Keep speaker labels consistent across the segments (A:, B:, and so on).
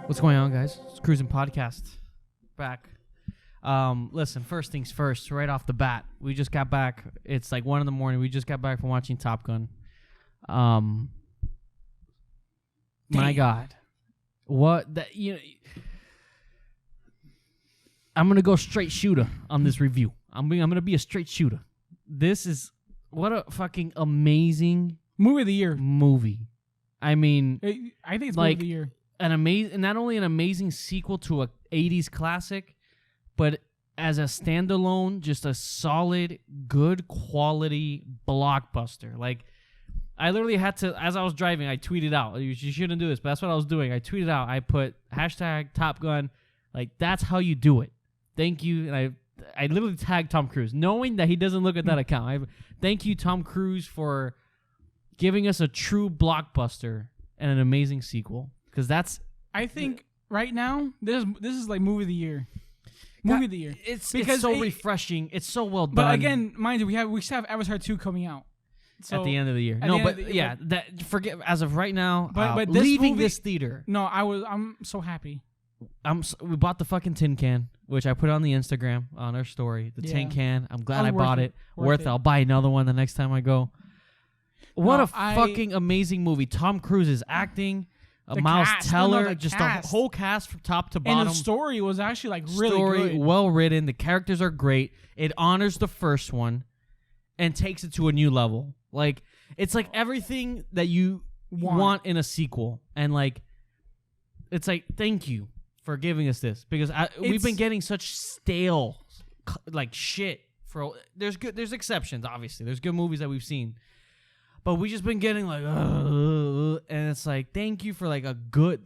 A: What's going on, guys? It's Cruzin Podcast. Back. Listen, first things first, right off the bat. We just got back. It's like 1 a.m. We just got back from watching Top Gun. My God. What that I'm gonna go straight shooter on this review. I'm gonna be a straight shooter. This is what a fucking amazing
B: movie of the year.
A: I mean,
B: I think it's
A: like,
B: movie of the year.
A: Not only an amazing sequel to a 80s classic, but as a standalone, just a solid, good quality blockbuster. Like, I literally had to, as I was driving, I tweeted out, you shouldn't do this, but that's what I was doing. I tweeted out, I put hashtag Top Gun. Like, that's how you do it. Thank you. And I literally tagged Tom Cruise, knowing that he doesn't look at that account. Thank you, Tom Cruise, for giving us a true blockbuster and an amazing sequel. Because that's...
B: I think right now, this is like movie of the year.
A: It's so refreshing. It's so well done.
B: But again, mind you, we still have Avatar 2 coming out. So
A: at the end of the year. Forget as of right now.
B: But
A: leaving this theater.
B: No, I'm so happy.
A: We bought the fucking tin can, which I put on the Instagram on our story. The tin can. I'm glad I bought it. Worth it. I'll buy another one the next time I go. What a fucking amazing movie. Tom Cruise is acting. Miles Teller, just the whole cast from top to bottom.
B: And the story was actually like really good.
A: Well written. The characters are great. It honors the first one and takes it to a new level. Like, it's like everything that you want in a sequel. And like, it's like, thank you for giving us this, because we've been getting such stale like shit. There's exceptions, obviously. There's good movies that we've seen. But we just been getting like, and it's like, thank you for like a good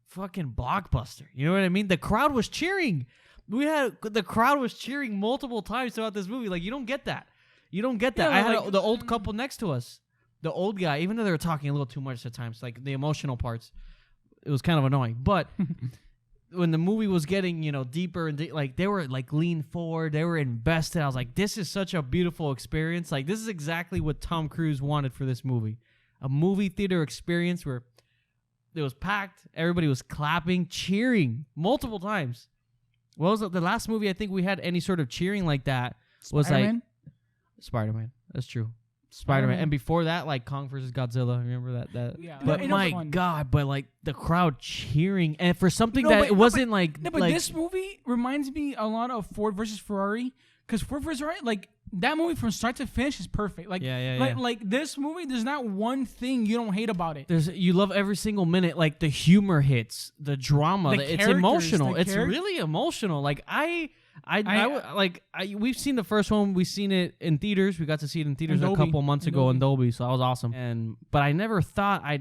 A: fucking blockbuster. You know what I mean? The crowd was cheering. The crowd was cheering multiple times throughout this movie. Like, you don't get that. Yeah, I had the old couple next to us. The old guy, even though they were talking a little too much at times, like the emotional parts, it was kind of annoying. But when the movie was getting, deeper and like, they were like leaned forward, they were invested. I was like, this is such a beautiful experience. Like, this is exactly what Tom Cruise wanted for this movie. A movie theater experience where it was packed, everybody was clapping, cheering multiple times. What was the last movie I think we had any sort of cheering like that? Was like Spider-Man. That's true. Spider-Man. And before that, like Kong vs. Godzilla. Remember that?
B: Yeah.
A: But my God, but like the crowd cheering, and for something it wasn't like...
B: No, but this movie reminds me a lot of Ford versus Ferrari, because Ford versus Ferrari, like, that movie from start to finish is perfect. Like, like this movie, there's not one thing you don't hate about it.
A: You love every single minute. Like, the humor hits, the drama, it's emotional. It's really emotional. Like, we've seen the first one. We've seen it in theaters. We got to see it in theaters a couple months ago in Dolby, so that was awesome. But I never thought I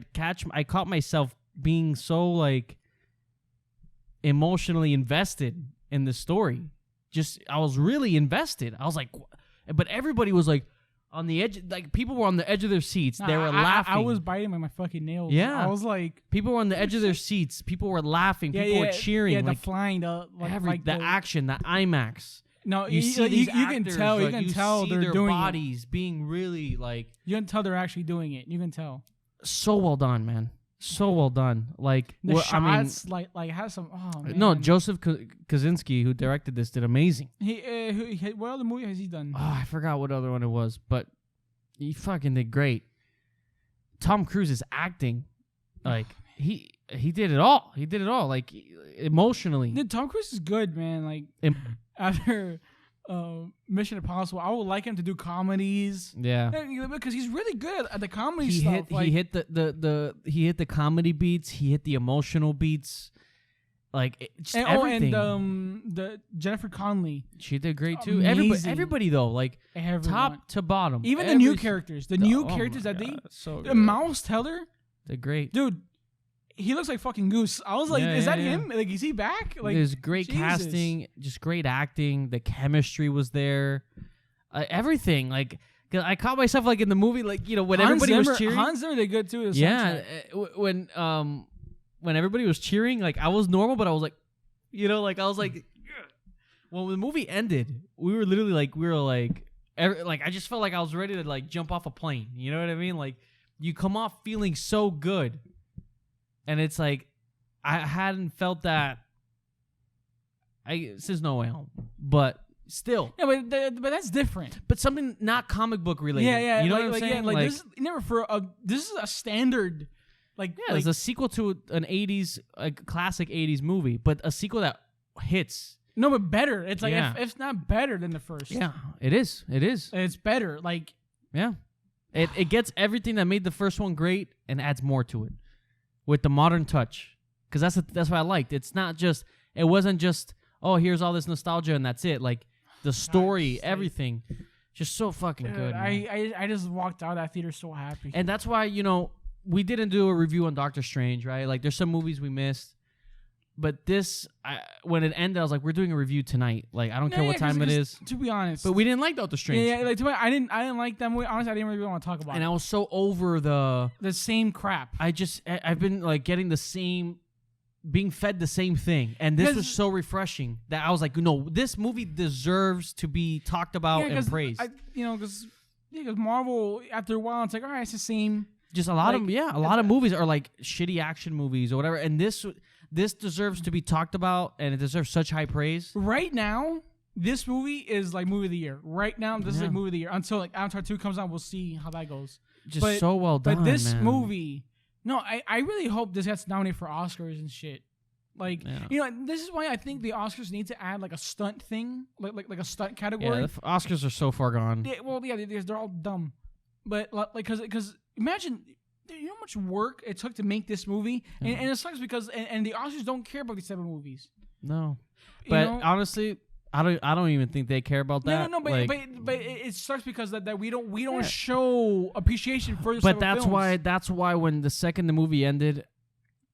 A: caught myself being so like emotionally invested in the story. I was really invested. I was like, but everybody was like on the edge. Like, people were on the edge of their seats. They were laughing.
B: I was biting my fucking nails.
A: Yeah,
B: I was like,
A: people were on the edge of their seats. People were laughing. People were cheering.
B: Yeah,
A: like,
B: the flying, the
A: action, the IMAX.
B: No,
A: you see these actors,
B: can tell. You can tell they're
A: their
B: doing
A: bodies being really like.
B: You can tell they're actually doing it. You can tell.
A: So well done, man. So well done. Like,
B: the shots, like has some. Oh man.
A: No, Joseph Kosinski, who directed this, did amazing.
B: What other movie has he done?
A: Oh, I forgot what other one it was, but he fucking did great. Tom Cruise is acting, like he did it all. He did it all, like emotionally.
B: Dude, Tom Cruise is good, man. Like after Mission Impossible, I would like him to do comedies.
A: Yeah,
B: because he's really good at the comedy
A: stuff. He hit the comedy beats. He hit the emotional beats. Like, everything.
B: And the Jennifer Connelly,
A: she did great too.
B: Amazing.
A: Everybody though, like top to bottom.
B: Even the new characters, Miles Teller,
A: they're great,
B: dude. He looks like fucking Goose. I was like, is that him? Like, is he back? Like,
A: there's great casting, just great acting. The chemistry was there. Everything, like, cause I caught myself like in the movie, like, when everybody was cheering.
B: Hans Zimmer did good too.
A: Yeah, when everybody was cheering, like, I was normal, but I was like, I was like, when the movie ended, we were literally like, I just felt like I was ready to like jump off a plane. You know what I mean? Like you come off feeling so good, and it's like I hadn't felt that. Since No Way Home, but still.
B: Yeah, but that's different.
A: But something not comic book related.
B: Yeah.
A: You know
B: what
A: I'm saying?
B: Yeah, this is never this is a standard. Like
A: it's a sequel to an 80s, classic 80s movie, but a sequel that hits.
B: No, but better. It's like if it's not better than the first.
A: Yeah, it is. It's
B: better. Like
A: it gets everything that made the first one great and adds more to it with the modern touch. Because that's what I liked. It wasn't just here's all this nostalgia and that's it. Like the story, everything, just so fucking good. Man.
B: I just walked out of that theater so happy.
A: And that's why we didn't do a review on Doctor Strange, right? Like there's some movies we missed, but this when it ended, I was like, we're doing a review tonight. Like I don't care what time it is.
B: To be honest,
A: but we didn't like Doctor Strange.
B: Yeah. Like I didn't like that movie. Honestly, I didn't really want to talk about it.
A: And I was so over the
B: same crap.
A: I've been like getting being fed the same thing, and this was so refreshing that I was like, this movie deserves to be talked about and praised.
B: Because Marvel, after a while, it's like, all right, it's the same.
A: Just a lot of movies are like shitty action movies or whatever, and this deserves to be talked about, and it deserves such high praise.
B: Right now, this movie is like movie of the year. Right now, this is like movie of the year. Until like Avatar 2 comes out, we'll see how that goes.
A: So well done.
B: But this
A: man.
B: movie. No, I really hope this gets nominated for Oscars and shit. Like, this is why I think the Oscars need to add like a stunt thing, like a stunt category.
A: Yeah, the Oscars are so far gone.
B: They're all dumb. But like, because imagine, how much work it took to make this movie, and it sucks because and the Oscars don't care about these type of movies.
A: No, but honestly, I don't even think they care about that.
B: No, but it sucks because that we don't show appreciation for this.
A: But that's why when the second the movie ended,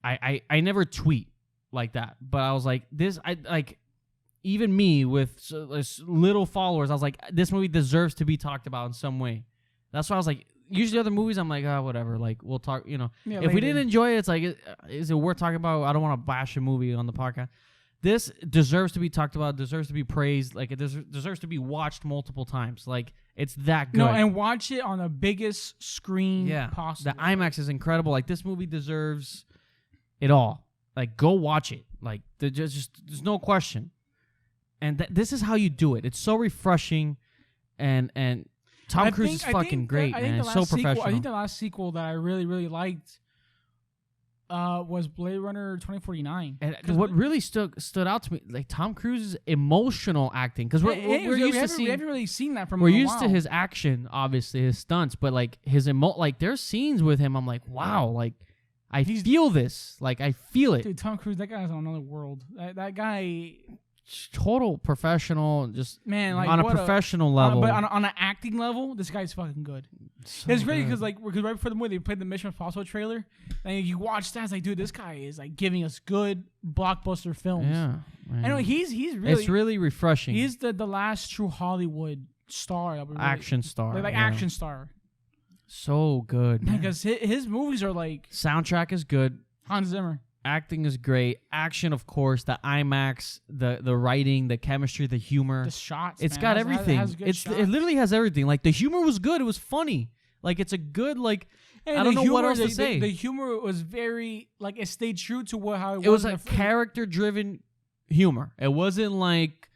A: I never tweet like that. But I was like, even me with little followers, I was like, this movie deserves to be talked about in some way. That's why I was like, usually other movies, I'm like, whatever. Like we'll talk. Yeah, if we didn't enjoy it, it's like, is it worth talking about? I don't want to bash a movie on the podcast. This deserves to be talked about, deserves to be praised. Like it deserves to be watched multiple times. Like it's that good.
B: No, and watch it on the biggest screen possible.
A: The IMAX is incredible. Like this movie deserves it all. Like go watch it. Like there's no question. And this is how you do it. It's so refreshing, and Tom Cruise is fucking great, man. It's so professional.
B: I think the last sequel that I really, really liked was Blade Runner 2049.
A: And what really stood out to me, like Tom Cruise's emotional acting, because we haven't
B: really seen that from.
A: We're used to his action, obviously his stunts, but like his like there's scenes with him. I'm like, wow, like I feel this, like I feel it.
B: Dude, Tom Cruise, that guy's on another world. That guy.
A: Total professional, just
B: man, like
A: on a professional level.
B: But on an acting level, this guy's fucking good. It's great because right before the movie they played the Mission Impossible trailer, and you watch that, it's like, dude, this guy is like giving us good blockbuster films.
A: Yeah, man.
B: I know he's really.
A: It's really refreshing.
B: He's the last true Hollywood star,
A: action star,
B: action star.
A: So good, man.
B: Because his movies are like
A: soundtrack is good.
B: Hans Zimmer.
A: Acting is great. Action, of course. The IMAX, the writing, the chemistry, the humor.
B: The shots.
A: It's got everything. It literally has everything. Like the humor was good. It was funny. Like it's a good like. I don't know what else to say.
B: The humor was very like it stayed true to how it was.
A: It was like character-driven humor. It wasn't like,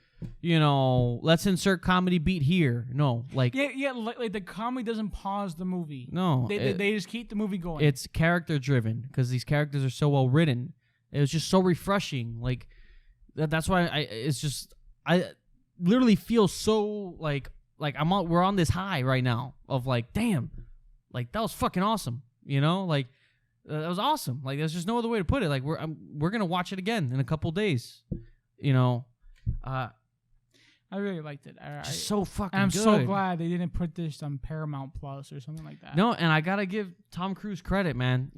A: let's insert comedy beat here. No, like
B: like the comedy doesn't pause the movie.
A: No,
B: they just keep the movie going.
A: It's character-driven because these characters are so well written. It was just so refreshing. Like that's why I literally feel so like we're on this high right now of like, damn, like that was fucking awesome. Like that was awesome. Like there's just no other way to put it. Like we're gonna watch it again in a couple days.
B: I really liked it.
A: Just so fucking
B: I'm
A: good.
B: so glad they didn't put this on Paramount Plus or something like that.
A: No, and I gotta give Tom Cruise credit, man.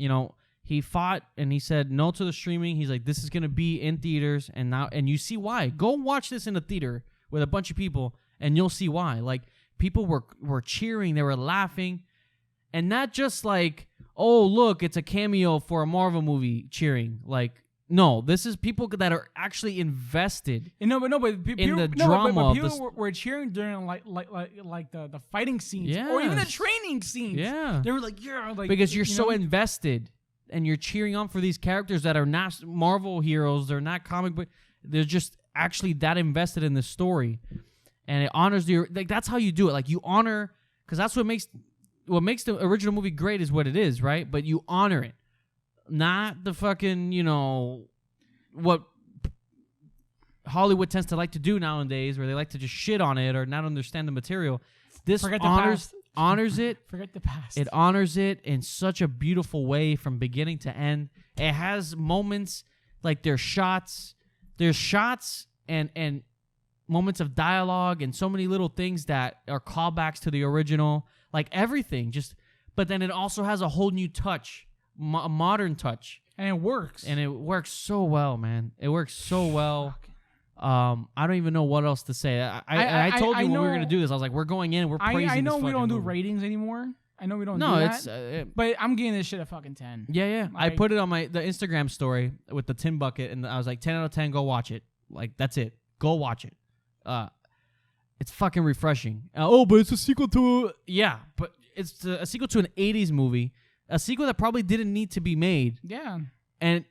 A: He fought and he said no to the streaming. He's like, this is gonna be in theaters, and you see why. Go watch this in a theater with a bunch of people, and you'll see why. Like people were cheering, they were laughing, and not just like, oh look, it's a cameo for a Marvel movie cheering. Like No, this is people that are actually invested.
B: But
A: in the drama of
B: people were cheering during like the fighting scenes, or even the training scenes.
A: Yeah,
B: they were like, yeah, like
A: because you're so invested and you're cheering on for these characters that are not Marvel heroes. They're not comic book. They're just actually that invested in the story, and it honors your like. That's how you do it. Like you honor, because that's what makes the original movie great is what it is, right? But you honor it. Not the fucking, what Hollywood tends to like to do nowadays, where they like to just shit on it or not understand the material. This honors it.
B: Forget the past.
A: It honors it in such a beautiful way from beginning to end. It has moments like there's shots and moments of dialogue and so many little things that are callbacks to the original, like everything. But then it also has a whole new touch. A modern touch,
B: and it works
A: so well, man. It works so well. I don't even know what else to say. I told you when we were gonna do this, I was like, we're going in, we're praising.
B: I know
A: this
B: we don't do
A: movie.
B: ratings anymore. I know we don't. No, do that, but I'm giving this shit a fucking 10.
A: Yeah. I put it on the Instagram story with the tin bucket, and I was like, 10 out of 10. Go watch it. Like that's it. Go watch it. It's fucking refreshing. But it's a sequel to but it's a sequel to an '80s movie. A sequel that probably didn't need to be made.
B: Yeah.
A: And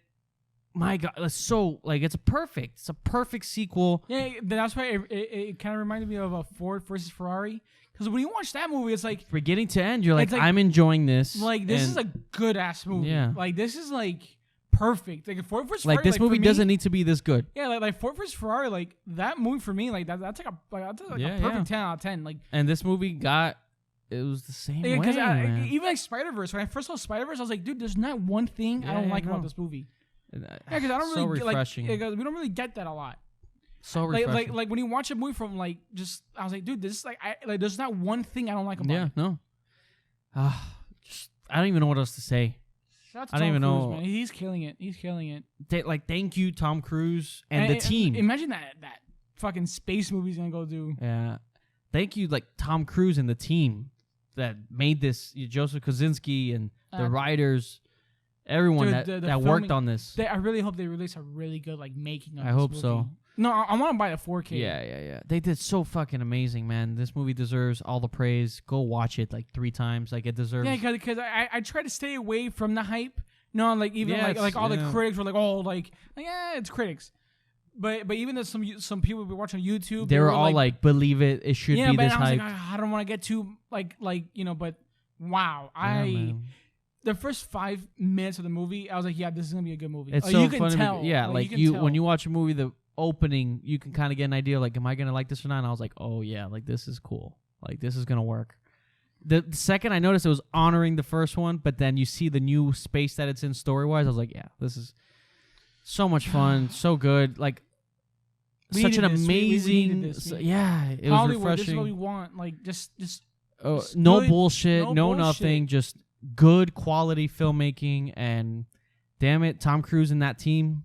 A: my God, it's a perfect sequel.
B: Yeah, that's why it kind of reminded me of a Ford versus Ferrari. Because when you watch that movie, it's like
A: beginning to end, you're like, I'm enjoying this.
B: Like this is a good ass movie.
A: Yeah.
B: Like this is like perfect. Like Ford versus Ferrari.
A: Like this movie doesn't need to be this good.
B: Yeah, like Ford versus Ferrari, like that movie for me, like that's like a perfect 10 out of 10. Like,
A: and this movie it was the same way, man.
B: Even like Spider-Verse. When I first saw Spider-Verse, I was like, dude, there's not one thing I don't like about this movie. Yeah, because I don't really
A: refreshing.
B: we don't really get that a lot.
A: So refreshing.
B: Like when you watch a movie from I was like, dude, this is there's not one thing I don't like about it.
A: Yeah, no. I don't even know what else to say.
B: I don't even know. Man. He's killing it.
A: Thank you, Tom Cruise and the team.
B: Imagine that fucking space movie's gonna go do.
A: Yeah. Thank you, Tom Cruise and the team that made this, Joseph Kosinski and the writers, everyone that worked on this.
B: I really hope they release a really good making of this
A: hope
B: movie.
A: so.
B: No, I want to buy the 4K.
A: Yeah. They did so fucking amazing, man. This movie deserves all the praise. Go watch it 3 times. It deserves.
B: Yeah, because I try to stay away from the hype. No, all the critics were it's critics. But even some people we watch on YouTube,
A: they were all believe it should be this hype.
B: Yeah, but I don't want to get too but wow, the first 5 minutes of the movie, I was like, yeah, this is gonna be a good movie.
A: It's so funny. When you watch a movie, the opening, you can kind of get an idea am I gonna like this or not? And I was like, oh yeah, this is cool. This is gonna work. The second I noticed it was honoring the first one, but then you see the new space that it's in story wise, I was like, yeah, this is so much fun, so good. Such an amazing, it was
B: Hollywood,
A: refreshing.
B: This is what we want. Just
A: no
B: good,
A: bullshit, no nothing, just good quality filmmaking. And damn it, Tom Cruise and that team,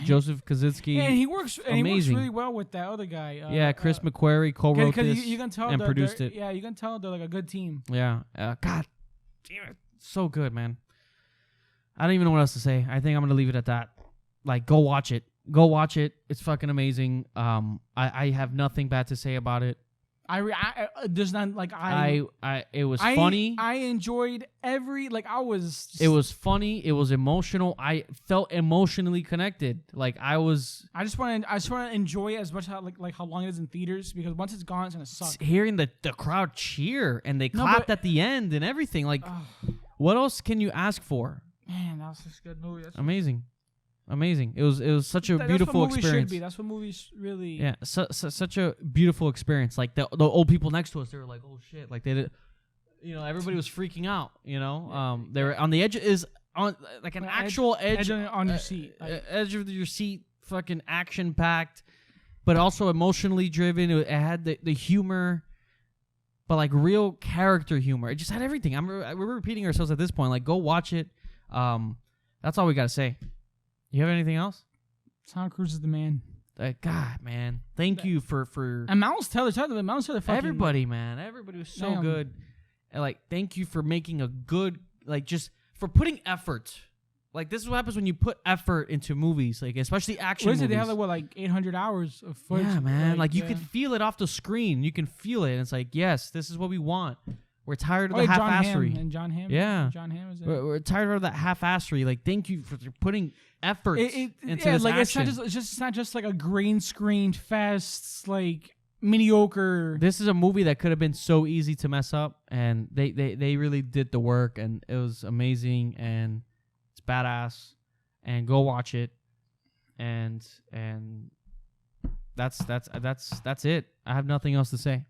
A: Joseph Kosinski,
B: and he works really well with that other guy.
A: Chris McQuarrie co-wrote this
B: you can tell
A: and produced it.
B: Yeah, you can tell they're a good team.
A: Yeah, God damn it, so good, man. I don't even know what else to say. I think I'm gonna leave it at that. Go watch it. Go watch it. It's fucking amazing. I have nothing bad to say about it.
B: There's not
A: it was funny.
B: I enjoyed every
A: It was funny. It was emotional. I felt emotionally connected. I just want
B: to enjoy it as much how long it is in theaters, because once it's gone, it's gonna suck.
A: Hearing the crowd cheer and they clapped at the end and everything. What else can you ask for?
B: Man, that was such a good movie.
A: Amazing. It was such a beautiful experience.
B: That's what movies really.
A: Yeah, such a beautiful experience. The old people next to us, they were like, "Oh shit!" They did, everybody was freaking out. They were on the edge on an actual edge
B: on your seat,
A: edge of your seat, fucking action packed, but also emotionally driven. It had the humor, but real character humor. It just had everything. We're repeating ourselves at this point. Go watch it. That's all we gotta say. You have anything else?
B: Tom Cruise is the man.
A: God, man. Thank you for
B: and Miles Teller.
A: Everybody, man. Everybody was so good. And thank you for making a good, just for putting effort. Like, this is what happens when you put effort into movies, like, especially action movies.
B: They have, like 800 hours of footage.
A: Yeah, man. Like, you could feel it off the screen. You can feel it. And it's like, yes, this is what we want. We're tired of the half-assery.
B: John Hamm.
A: Yeah.
B: John Hamm is in
A: we're tired of that half-assery. Like, thank you for putting effort into this
B: like,
A: action.
B: It's not just like a green screen fest, like, mediocre.
A: This is a movie that could have been so easy to mess up, and they really did the work, and it was amazing, and it's badass, and go watch it, and that's it. I have nothing else to say.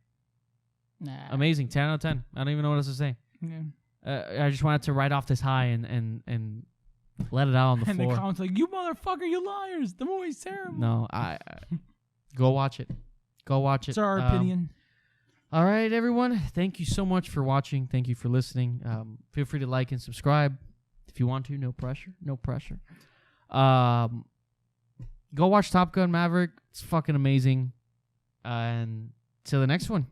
B: Nah.
A: Amazing, 10 out of 10. I don't even know what else to say.
B: Yeah.
A: I just wanted to write off this high and let it out on the floor.
B: And the comments like, you motherfucker, you liars. The movie's terrible.
A: No, I go watch it. Go watch it.
B: It's our opinion.
A: All right, everyone. Thank you so much for watching. Thank you for listening. Feel free to like and subscribe if you want to. No pressure. No pressure. Go watch Top Gun Maverick. It's fucking amazing. And till the next one.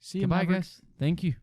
B: See you,
A: Goodbye,
B: Maverick.
A: guys. Thank you.